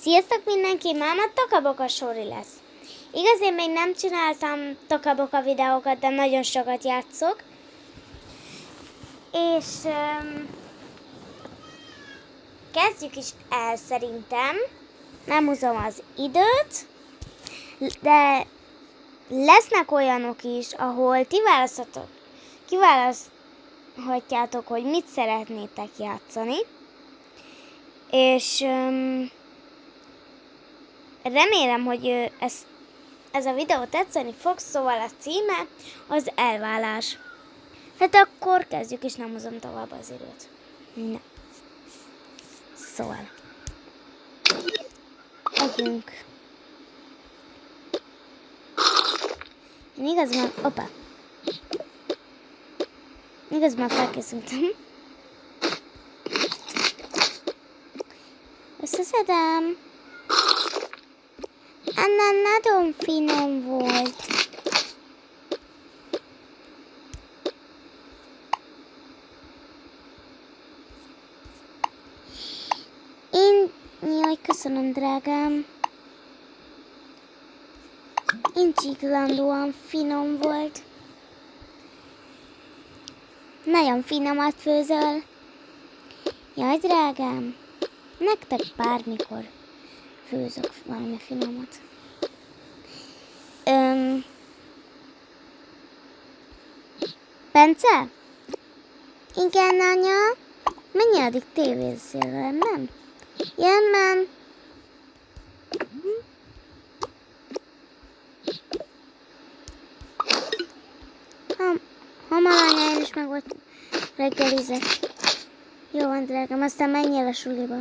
Sziasztok mindenki, máma Tokaboka Sori lesz. Igaz, én még nem csináltam Tokaboka videókat, de nagyon sokat játszok. És kezdjük is el szerintem. Nem húzom az időt, de lesznek olyanok is, ahol ti kiválaszthatjátok, hogy mit szeretnétek játszani. És remélem, hogy ez a videó tetszeni fog, szóval a címe az elválás. Hát akkor kezdjük, és nem hozom tovább az időt. Na. Szóval. Megyünk. Én igazban felkészültem. Összeszedem. Anna nagyon finom volt. Jaj, köszönöm, drágám. Incsiklandóan finom volt. Nagyon finomat főzöl. Jaj, drágám. Nektek bármikor főzök valami finomat. Bence? Igen, anya? Mennyi addig tévézzél velem, nem? Jönnem. Hamar anya, én is meg volt reggelizek. Jó van, drágám, aztán menjél a suliba.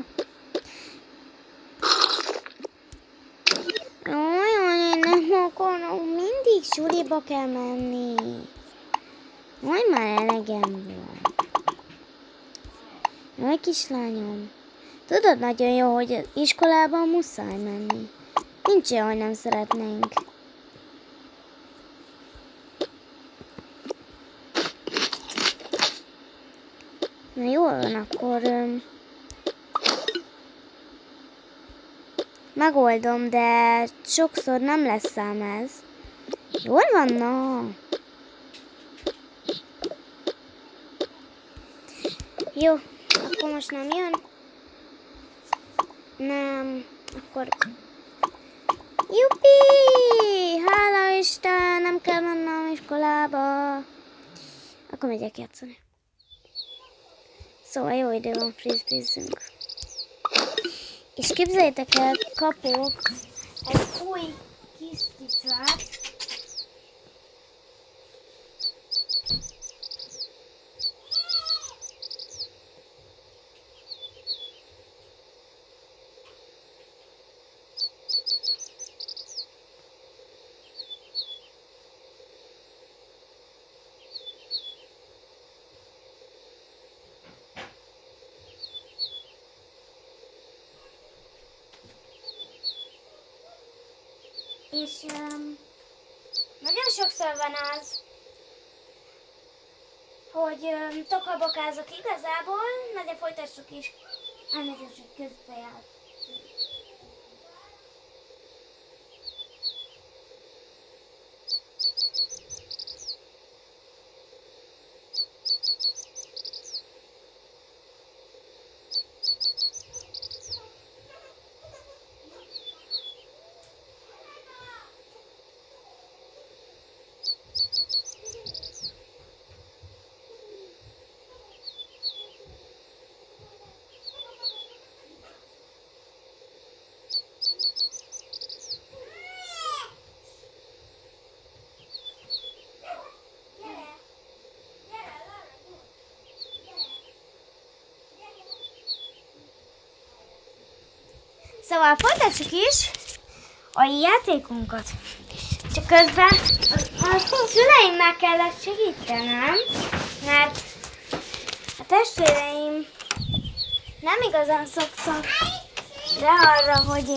Jaj, én nem akarom, mindig suliba kell menni. Majd már elegem van. Jaj, kislányom. Tudod nagyon jó, hogy az iskolában muszáj menni. Nincs olyan, hogy nem szeretnénk. Na jól van, akkor megoldom, de sokszor nem lesz ám ez. Jól van, na. Jó, akkor most nem jön. Nem, akkor... Jupi! Hála Isten, nem kell mennem iskolába. Akkor megyek játszani. Szóval jó idő van, frisbeezünk. És képzeljétek el, kapok egy új kis cicát. És nagyon sokszor van az, hogy tokabokázok igazából, de folytassuk is. Elnézést, hogy közbe járt. Szóval folytassuk is a játékunkat. Csak közben a szüleimnek kellett segítenem, mert a testvéreim nem igazán szoktak de arra, hogy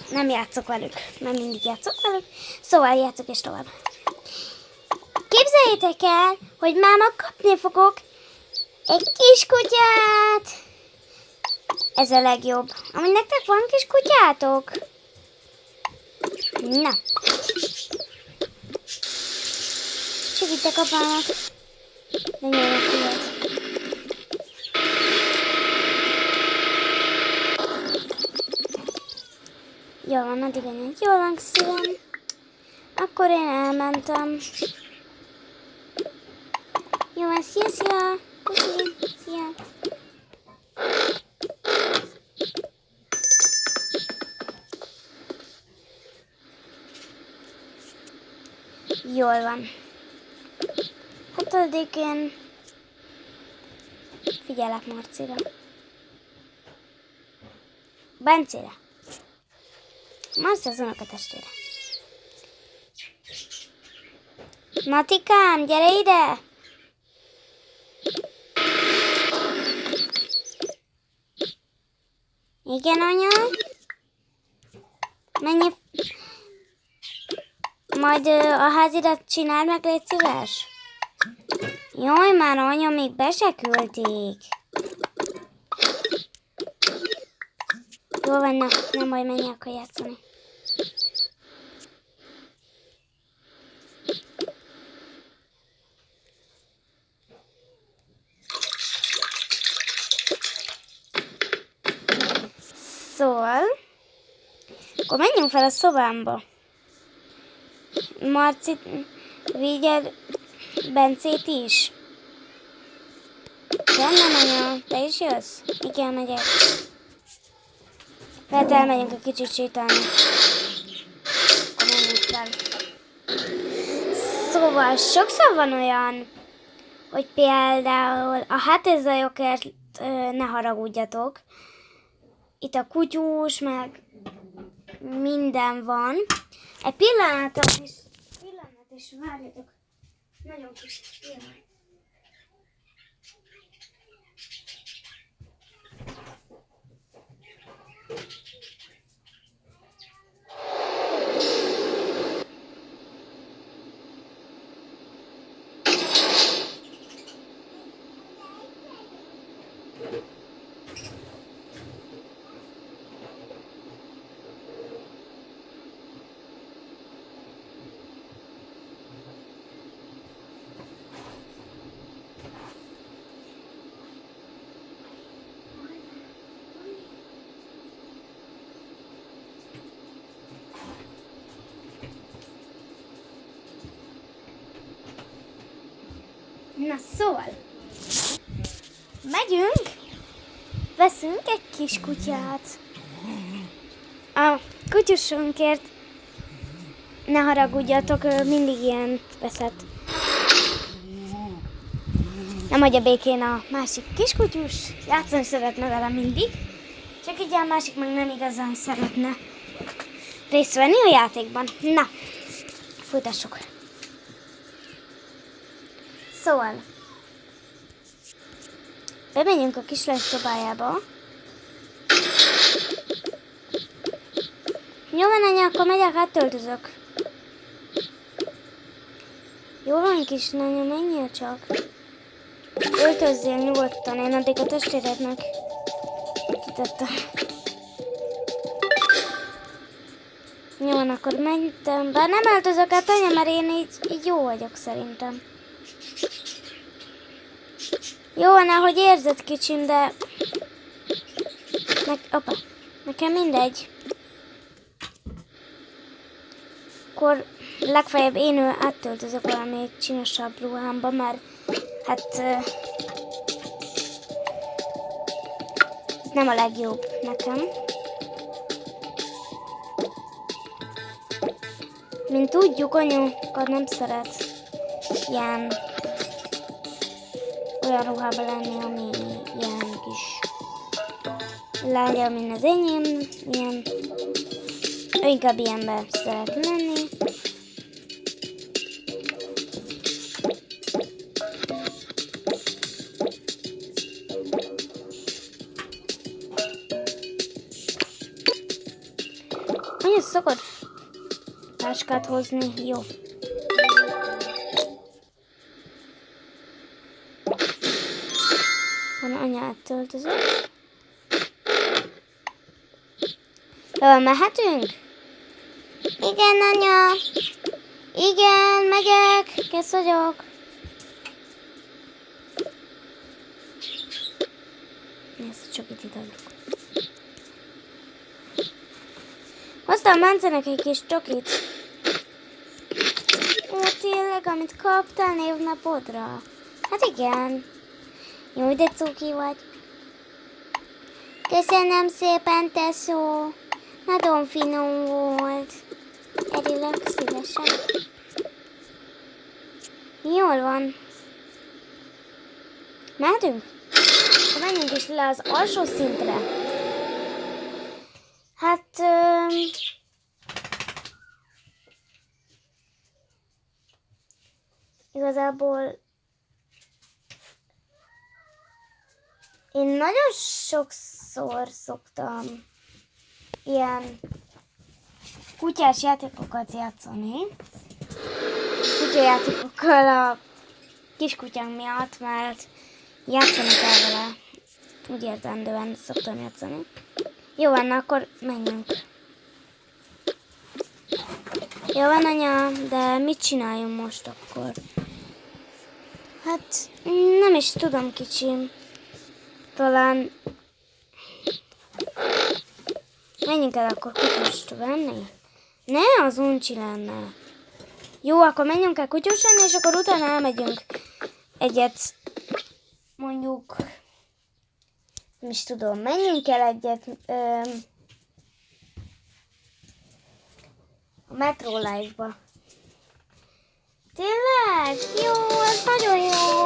nem játszok velük. Nem mindig játszok velük, szóval játszok és tovább. Képzeljétek el, hogy máma kapni fogok egy kis kutyát. Ez a legjobb. Amíg nektek van kis kutyátok? Na. Segítek apának. Nagyon jó fület. Jól van, addig anya. Jól van, szívem. Akkor én elmentem. Jó van, szia, szia. Puszi, szia. Jól van. Hát addig én figyelek Marcira. Bencére. Marci az unokatestvére. Matikám, gyere ide! Igen, anya? Menj. Majd a házidat csináld meg, légy szíves. Jaj, már anya, még be se küldték. Jól van, na, nem baj, menj akkor játszani. Szóval, akkor menjünk fel a szobámba. Marci, vigyed Bencét is. Rendben, anya, te is jössz? Igen, megyek. Lehet elmegyünk a kicsit sétálni. Akkor menjünk fel. Szóval sokszor van olyan, hogy például a hátizajokért ne haragudjatok. Itt a kutyus, meg minden van. Egy pillanat is várjatok. Nagyon kis pillanat. Na szóval, megyünk, veszünk egy kis kutyát. A kutyusunkért ne haragudjatok, mindig ilyen veszett. Nem adja békén a másik kiskutyus, játszani szeretne vele mindig, csak így a másik meg nem igazán szeretne részt venni a játékban. Na, folytassuk. Szóval, bemegyünk a kislány szobájába. Jó van, anya, akkor megyek, áttöltözök. Jó van, kislánya, menjél csak. Öltözzél nyugodtan, én addig a testvérednek kitettem. Jó van, akkor mentem. Bár nem öltözök át, anya, mert én így jó vagyok szerintem. Jó van, ahogy érzed, kicsim, de... Nekem mindegy. Akkor legfeljebb én áttöltözök valami csinosabb ruhámba, mert hát... ez nem a legjobb nekem. Mint tudjuk, anyukat nem szeret ilyen... olyan ruhába lenni, ami ilyen kis lágya, mint az enyém, ilyen, ő inkább ilyenben szeret lenni. Anya szokott táskát hozni, jó. Anya áttöltözött. Jól mehetünk? Igen, anya. Igen, megyek. Kész vagyok. Ezt csak itt adjuk. Hoztam Mencenek egy kis csokit. Ó, tényleg, amit kaptál névnapodra? Hát igen. Jó, de cuki vagy. Köszönöm szépen, tesó. Nagyon finom volt. Örülök szívesen. Jól van. Mehetünk? Menjünk is le az alsó szintre. Hát... igazából... én nagyon sokszor szoktam ilyen kutyás játékokat játszani. Kutyajátékokkal a kiskutyám miatt, mert játszani kell vele. Úgy értendően szoktam játszani. Jó van, akkor menjünk. Jó van, anya, de mit csináljunk most akkor? Hát nem is tudom, kicsim. Talán menjünk el akkor kutyust venni? Ne, az uncsi lenne. Jó, akkor menjünk el kutyust venni, és akkor utána elmegyünk egyet, mondjuk, nem is tudom, menjünk el egyet a Metro Life-ba. Tényleg? Jó, ez nagyon jó.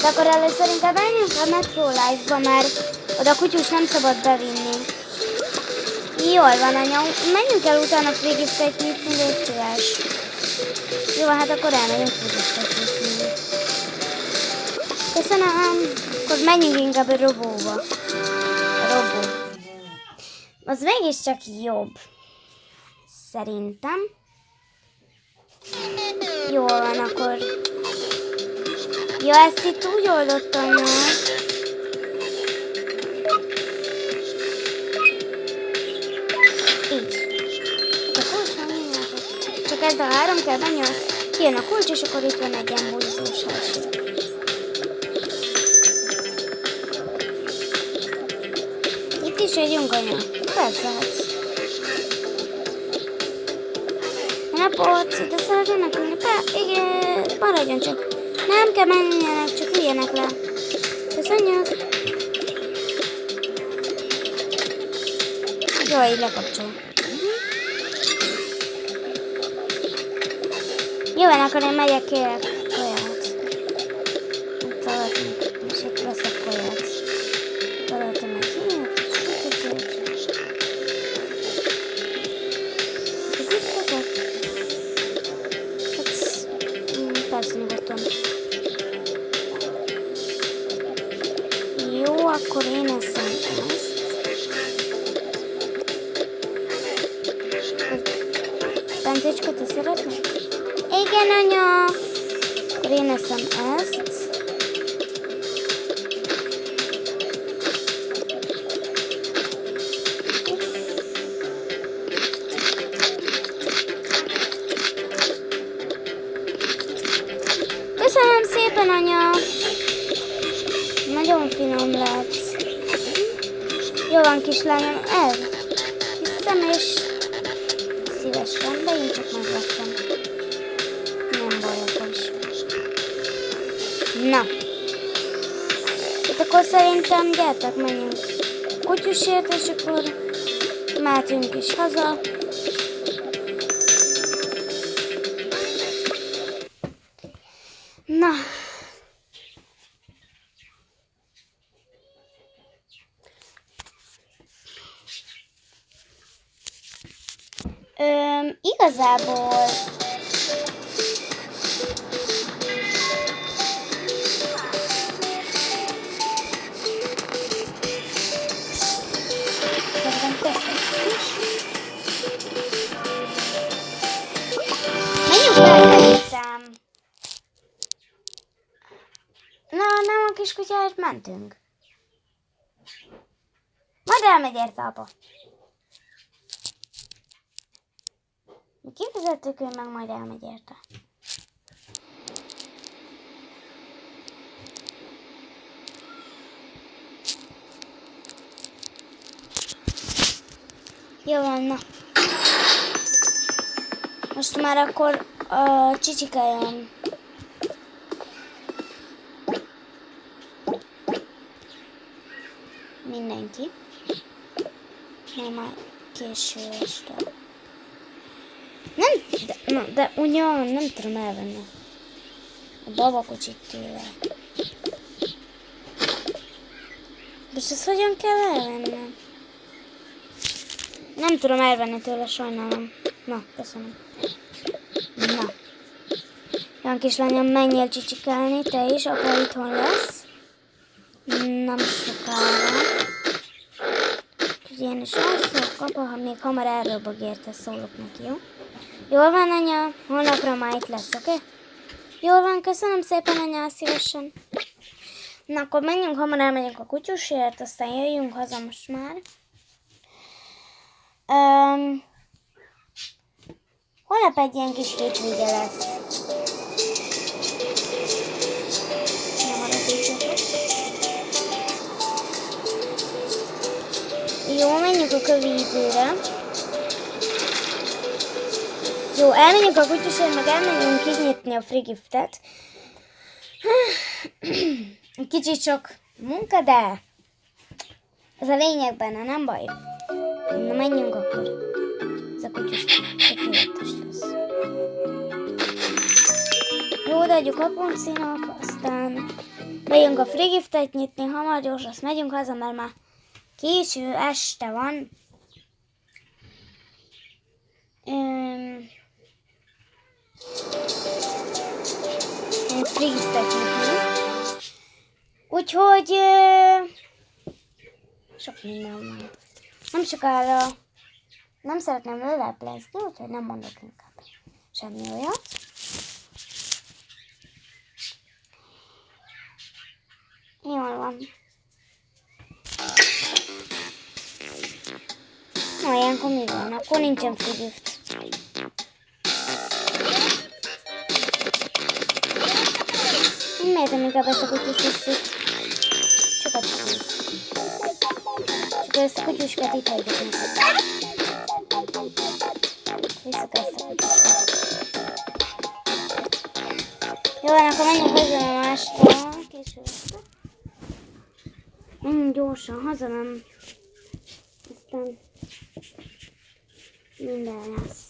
De akkor először inkább menjünk a Metro Life-ba, mert oda kutyus nem szabad bevinni. Jól van, anya. Menjünk el utána frigisztet nyitni, légy szíves. Jó, hát akkor elmegyünk frigisztet nyitni. Köszönöm. Akkor menjünk inkább a robóba. A robó. Az mégiscsak jobb. Szerintem. Jól van, akkor... ja, ezt itt úgy oldottam már. Így. A kulcs van, csak ez a három kell menni, kijön a kulcs, és akkor itt van egy ilyen húzós hátsó. Itt is vagyunk, anya. Persze, hát. Napot, ide szeretnének ülni? Igen, maradjon csak. Nem kell menjenek, csak üljenek le. Köszönjük. Jó, így lekapcsol. Jó, akkor én megyek, kérek kaját. Találtunk, és itt veszek kaját. Találtam egy ilyet, sütőt. Persze, nyugodtan. Jó, akkor én eszem ezt. Pencécska, te szeretnél? Igen, anya! Akkor én eszem ezt. Köszönöm szépen, anya! Nagyon finom lett. Jó van, kislányom, hiszem, és szívesen, de én csak megvettem. Nem baj, akkor is. Na. Itt akkor szerintem gyertek, menjünk kutyusért, és akkor mehetünk is haza. Na. Igazából menjünk fel szerintem. Na, nem a kiskutyáért mentünk. Majd elmegy érte apa. A kifizetőkő meg majd elmegy érte. Jó van, na. Most már akkor a Csicsika jön. Mindenki. Nem már késő este. Nem, de ugyan nem tudom elvenni a babakocsit tőle. És ezt hogyan kell elvenni? Nem tudom elvenni tőle, sajnálom. Na, köszönöm. Na. Jan kislányom, menjél csicsikálni, te is, apa itthon lesz. Nem sokára. Én is alszok, apa, ha még hamar erről bagérte, szólok neki, jó? Jól van, anya, holnapra már itt lesz, oké? Jól van, köszönöm szépen, anya, szívesen. Na, akkor menjünk, hamar elmegyünk a kutyusért, aztán jöjjünk haza most már. Holnap egy ilyen kis hétvége lesz. Nem maradítsatok. Jó, menjünk a kövidőre. Jó, elmenjünk a kutyusért, meg elmenjünk kinyitni a frigiftet. Kicsit sok munka, de ez a lényeg benne, nem baj. Na, menjünk akkor. Ez a kutyus tökéletes lesz. Jó, odaadjuk a puncinak, aztán megyünk a frigiftet nyitni, hamar gyors, azt megyünk haza, mert már késő este van. Frigiftet nyitni. Úgyhogy sok minden van. Nem sokára nem szeretném leleplezni, úgyhogy nem mondok inkább semmi olyat. Jól van. Na, ilyenkor mi van? Akkor nincsen frigift. Miért nem inkább ezt a kutyus visszük? Sokat sem. Csak ezt a kutyuskát itt hagyjuk neked. Visszük ezt a kutyuskát. Jó, akkor menjünk hozzá a másra. Késő lesz. Menjünk gyorsan, haza nem. Aztán minden lesz.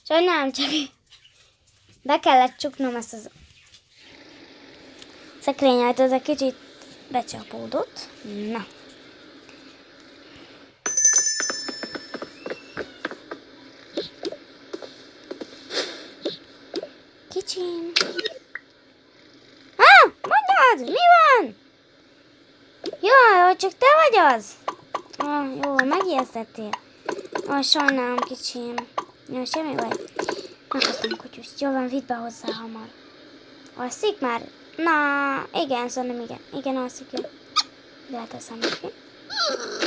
Sajnálom, csak be kellett csuknom ezt az szekrényet, ez egy kicsit becsapódott. Na. Kicsim. Mondjad! Mi van? Jaj, csak te vagy az? Jó, megijesztettél. Sajnálom, kicsim. Jó, semmi baj. Meghoztam a kutyust. Jól van, vidd be hozzá hamar. Alszik már? Na, igen, szerintem igen. Igen, alszik, jó. Leteszem neki.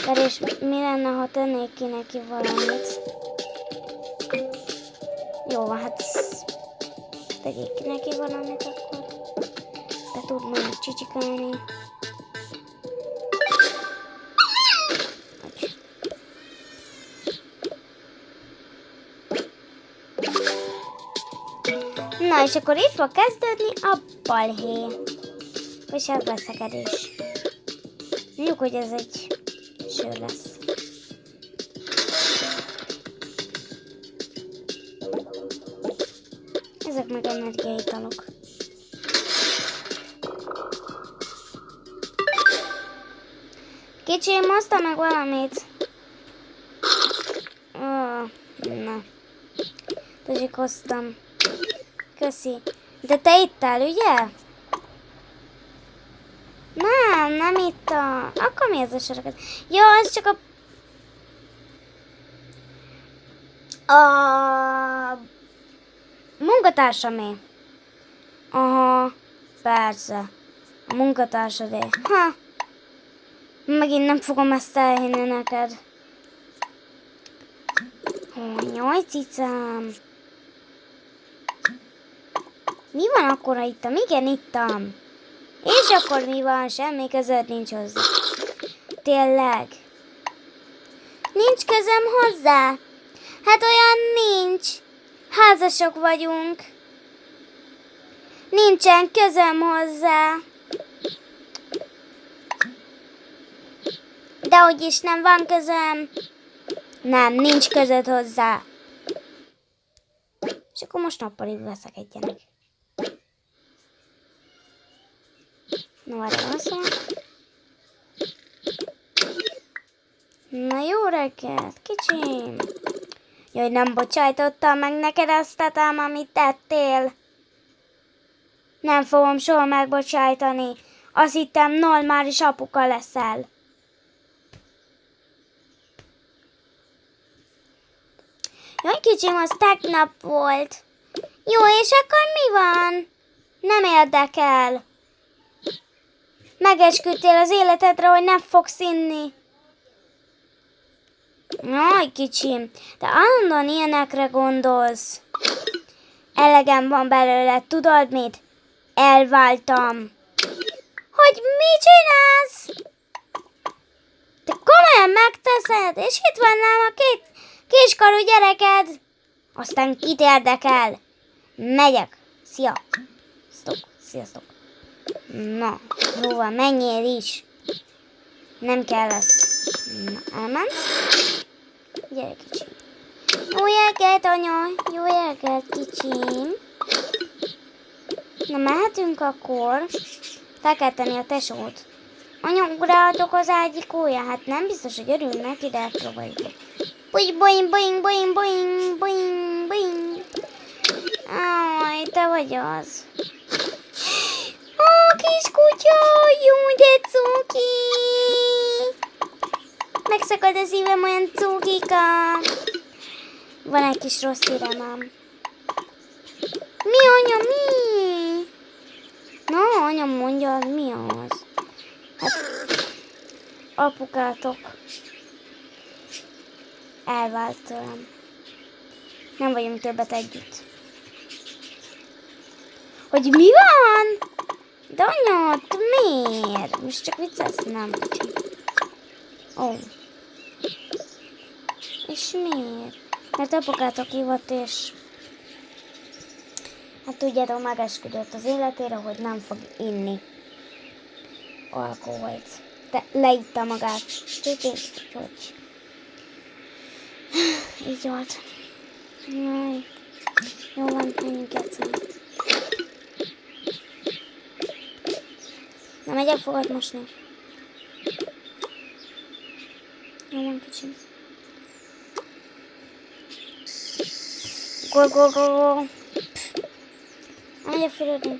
De és mi lenne, ha tennék ki neki valamit? Jó van, hát tegyék ki neki valamit akkor. De tud majd csicsikálni. Na, és akkor itt fog kezdődni a balhé. És ez veszekedés. Mondjuk, hogy ez egy sör lesz. Ezek meg energiaitalok. Kicsim, hoztam meg valamit. Na. Tuzsik hoztam. Köszi. De te ittál, ugye? Nem ittam. Akkor mi ez a sorokat? Jó, ez csak a munkatársamé. Aha, persze. A munkatársadé. Ha. Megint nem fogom ezt elhinni neked. Jaj, cicám. Mi van akkor, ha ittam? Igen, ittam. És akkor mi van? Semmi között nincs hozzá. Tényleg. Nincs közöm hozzá? Hát olyan nincs. Házasok vagyunk. Nincsen közöm hozzá. De úgyis nem van közöm. Nem, nincs között hozzá. És akkor most nappaliig veszekedjenek. No, erre van szó. Na jó reggelt, kicsim. Jaj, nem bocsájtottam meg neked azt a tám, amit tettél. Nem fogom soha megbocsájtani. Azt hittem, normális apuka leszel. Jaj, kicsim, az tegnap volt. Jó, és akkor mi van? Nem érdekel. Megesküdtél az életedre, hogy nem fogsz inni. Jaj, kicsim, te állandóan ilyenekre gondolsz. Elegem van belőle, tudod mit? Elváltam. Hogy mit csinálsz? Te komolyan megteszed, és itt van nálam a két kiskorú gyereked. Aztán kit érdekel? Megyek. Szia. Sziasztok. Na, jóval, menjél is. Nem kell lesz. Na, elmentsz? Gyere, kicsim. Jó reggelt, anya. Jó reggelt, kicsim. Na, mehetünk akkor. Fel kell tenni a tesót. Anya, ugrálhatok az ágyikója? Hát nem biztos, hogy örül neki, de próbáljuk. Boing, boing, boing, boing, boing, boing, boing. Aj, te vagy az. Ó, kis kutya, jó, de cuki. Megszakad a szívem, olyan cukika. Van egy kis rossz hírem ám. Mi, anya, mi? Na, anya, mondja, mi az? Hát, apukátok elvált tőlem. Nem vagyunk többet együtt. Hogy mi van? De anya, te miért? Most csak viccelsz? Nem. Ó. És miért? Mert apukátok hívott, és hát tudjátok, megesküdött az életére, hogy nem fog inni alkoholt. De leitta magát. Tudjátok, hogy így volt. Jaj. Jó van, menjünk játszani. Na, megyek fogad mosni. Jó van, kicsim. Go. Megyek fürödni.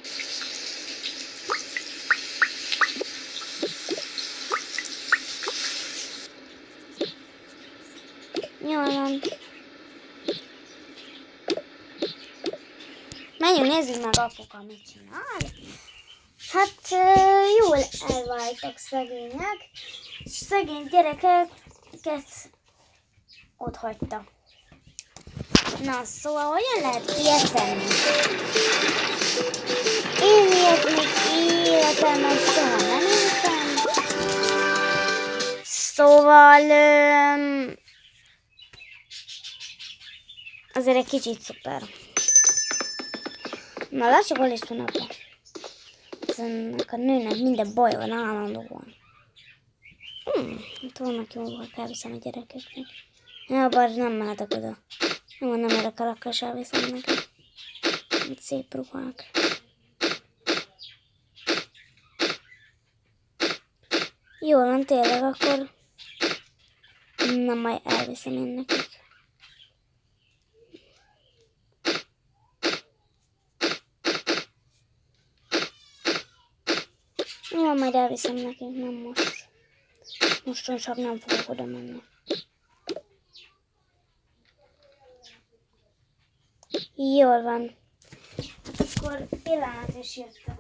Jól van. Menjünk, nézzük meg apuka, mit csinál. Hát jól elváltak szegények, és szegény gyerekeket ott hagyta. Na, szóval hogyan lehet ilyet tenni? Én ilyet még életemben soha nem éltem. Szóval azért egy kicsit szuper. Na, lássuk, hol is van apa. Ennek a nőnek minden baj van állandóan. Itt vannak jól, elviszem a gyerekeknek. Ja, bár nem mehetek oda. Jó, nem érek el, akkor sem elviszem neked. Itt szép ruhák. Jól van, tényleg, akkor na majd elviszem én nekik. Jó, majd elviszem nekik, nem most. Mostan csak nem fogok oda menni. Jól van. Hát akkor pillanat is jöttem.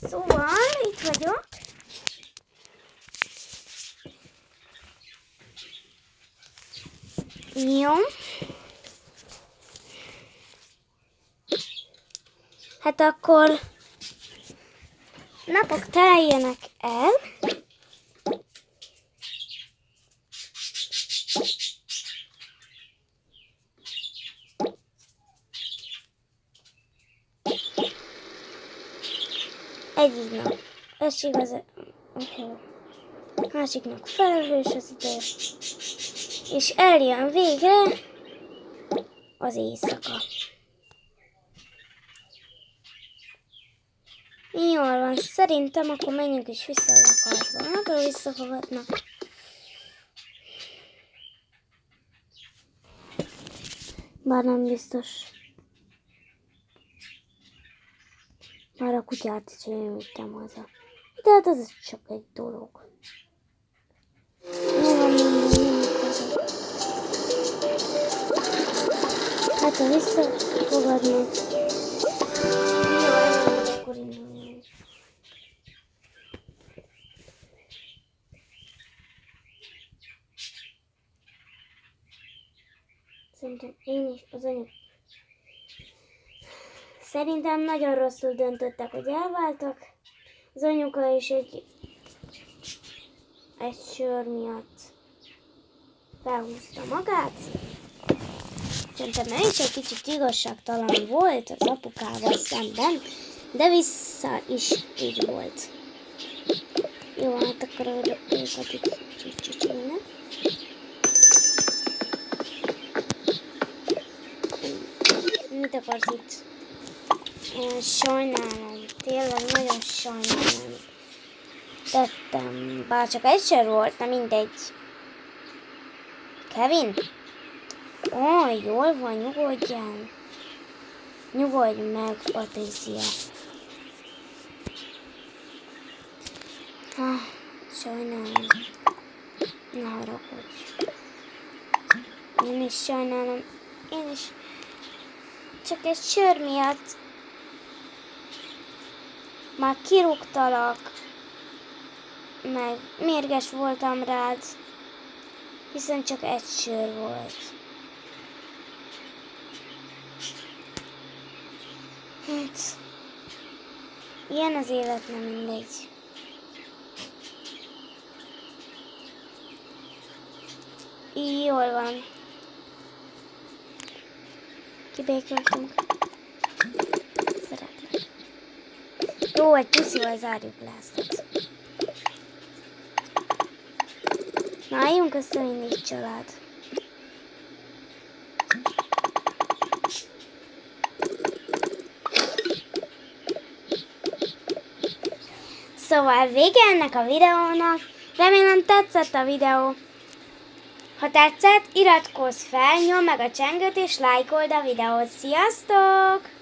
Szóval, itt vagyok. Jó. Hát akkor napok teljenek el. Egyik nap esik az másiknak felhős az idő, és eljön végre az éjszaka. Jól van, szerintem akkor menjünk is vissza a lakásba. Hát, ahol visszafogadnak. Bár nem biztos. Már a kutyát is én vittem haza. De hát ez csak egy dolog. Jó van, hát ha visszafogadnak. Jó, akkor indulunk. Szerintem én is az anyag. Szerintem nagyon rosszul döntöttek, hogy elváltak. Az anyuka is egy sör miatt felhúzta magát. Szerintem ő is egy kicsit igazságtalan volt az apukával szemben, de vissza is így volt. Jó, hát akkor őket itt csicsilnek. Mit akarsz itt? Sajnálom, tényleg nagyon sajnálom. Tettem, bár csak egy sör volt, de mindegy. Kevin? Ó, jól van, nyugodjál. Nyugodj meg, Patricia. Sajnálom. Ne haragudj. Én is sajnálom. Én is. Csak egy sör miatt már kirúgtalak, meg mérges voltam rád, hiszen csak egy sör volt. Hát, ilyen az élet, nem mindegy. Jól van. Kibékültünk. Szeretlek. Jó, egy puszival zárjuk le ezt. Na, álljunk össze mindig, család. Szóval vége ennek a videónak. Remélem tetszett a videó. Ha tetszett, iratkozz fel, nyomd meg a csengőt és lájkold a videót. Sziasztok!